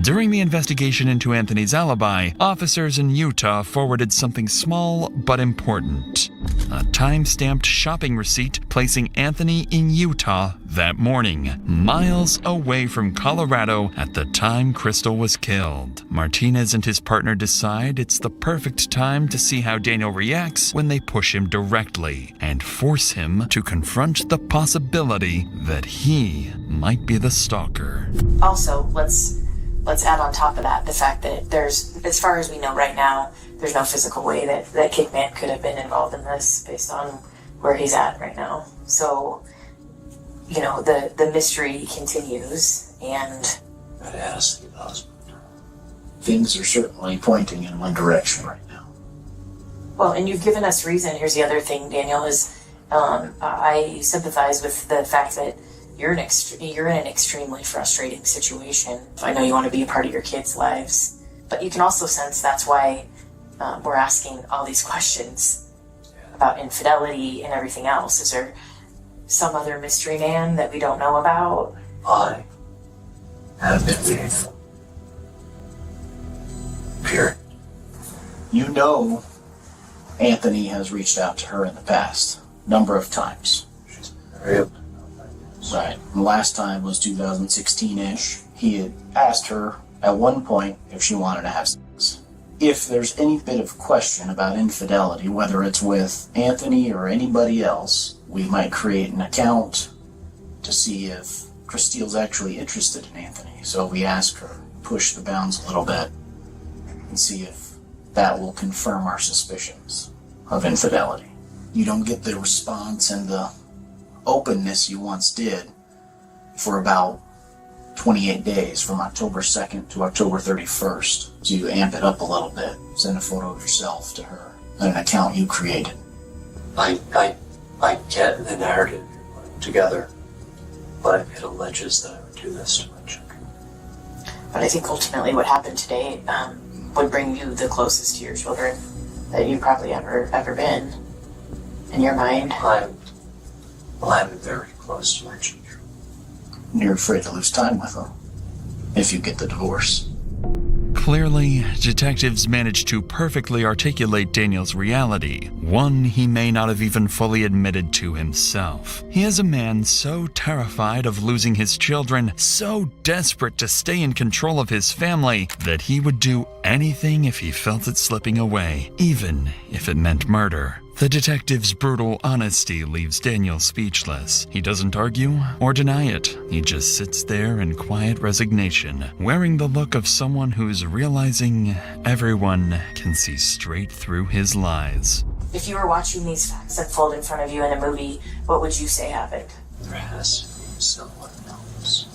During the investigation into Anthony's alibi, officers in Utah forwarded something small but important. A time-stamped shopping receipt placing Anthony in Utah that morning, miles away from Colorado at the time Crystal was killed. Martinez and his partner decide it's the perfect time to see how Daniel reacts when they push him directly and force him to confront the possibility that he might be the stalker. Also, let's add on top of that the fact that there's, as far as we know right now, there's no physical way that Kickman could have been involved in this based on where he's at right now. So, you know, the mystery continues, and I'd ask the husband. Things are certainly pointing in one direction right now. Well, and you've given us reason. Here's the other thing, Daniel, is I sympathize with the fact that you're in an extremely frustrating situation. I know you want to be a part of your kids' lives, but you can also sense that's why we're asking all these questions about infidelity and everything else. Is there some other mystery man that we don't know about? I have been faithful. Period. You know Anthony has reached out to her in the past, number of times. She's very open. Right. The last time was 2016-ish. He had asked her at one point if she wanted to have sex. If there's any bit of question about infidelity, whether it's with Anthony or anybody else, we might create an account to see if Christine's actually interested in Anthony. So we ask her, push the bounds a little bit, and see if that will confirm our suspicions of infidelity. You don't get the response and the openness you once did for about 28 days, from October 2nd to October 31st. So you amp it up a little bit, send a photo of yourself to her, and an account you created. I get the narrative you're putting together, but it alleges that I would do this to my children. But I think ultimately what happened today would bring you the closest to your children that you've probably ever been in your mind. I'm very close to my children. You're afraid to lose time with them if you get the divorce. Clearly, detectives managed to perfectly articulate Daniel's reality, one he may not have even fully admitted to himself. He is a man so terrified of losing his children, so desperate to stay in control of his family, that he would do anything if he felt it slipping away, even if it meant murder. The detective's brutal honesty leaves Daniel speechless. He doesn't argue or deny it. He just sits there in quiet resignation, wearing the look of someone who's realizing everyone can see straight through his lies. If you were watching these facts unfold in front of you in a movie, what would you say happened? There has to be someone else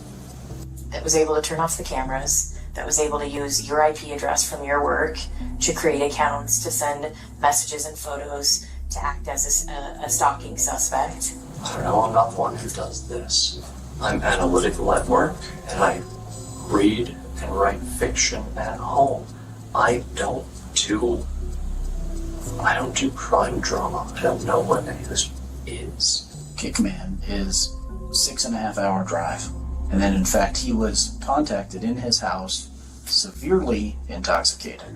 that was able to turn off the cameras, that was able to use your IP address from your work to create accounts, to send messages and photos, to act as a stalking suspect. I don't know, I'm not the one who does this. I'm analytical at work, and I read and write fiction at home. I don't do crime drama. I don't know what any of this is. Kickman is 6.5 hour drive. And then in fact he was contacted in his house severely intoxicated.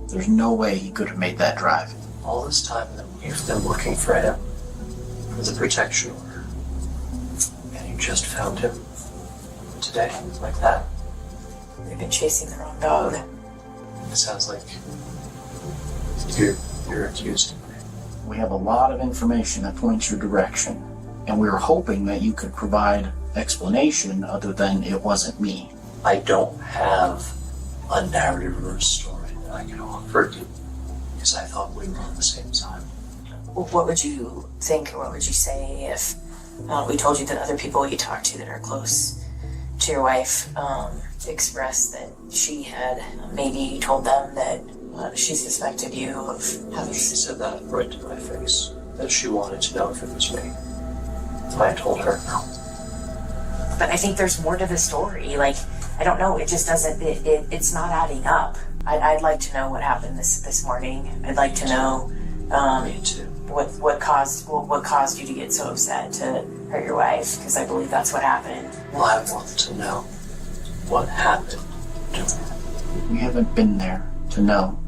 There's no way he could have made that drive. All this time that we've been looking for him, for the protection order, and you just found him today, like that. We've been chasing the wrong dog. It sounds like you're accusing me. We have a lot of information that points your direction, and we were hoping that you could provide explanation other than it wasn't me. I don't have a narrative or a story that I can offer you, because I thought we were on the same side. What would you think, or what would you say if we told you that other people you talk to that are close to your wife expressed that she had maybe told them that she suspected you of having... She said that right to my face, that she wanted to know if it was me. I told her no. But I think there's more to the story. Like, I don't know, it just doesn't, it's not adding up. I'd like to know what happened this morning. I'd like to know Me too. what caused you to get so upset to hurt your wife, because I believe that's what happened. Well, I want to know what happened We haven't been there to know.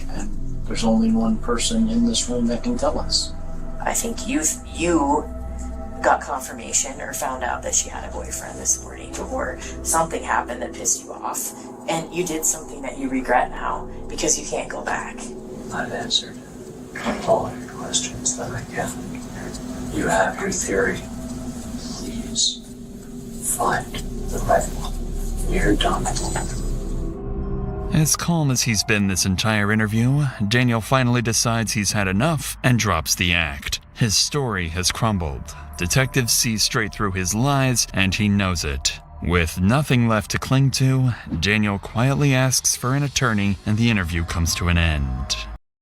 And there's only one person in this room that can tell us. I think you got confirmation or found out that she had a boyfriend this morning, or something happened that pissed you off, and you did something that you regret now because you can't go back. I've answered all your questions that I can. You have your theory. Please find the right one. You're done. As calm as he's been this entire interview, Daniel finally decides he's had enough and drops the act. His story has crumbled. Detectives see straight through his lies, and he knows it. With nothing left to cling to, Daniel quietly asks for an attorney, and the interview comes to an end.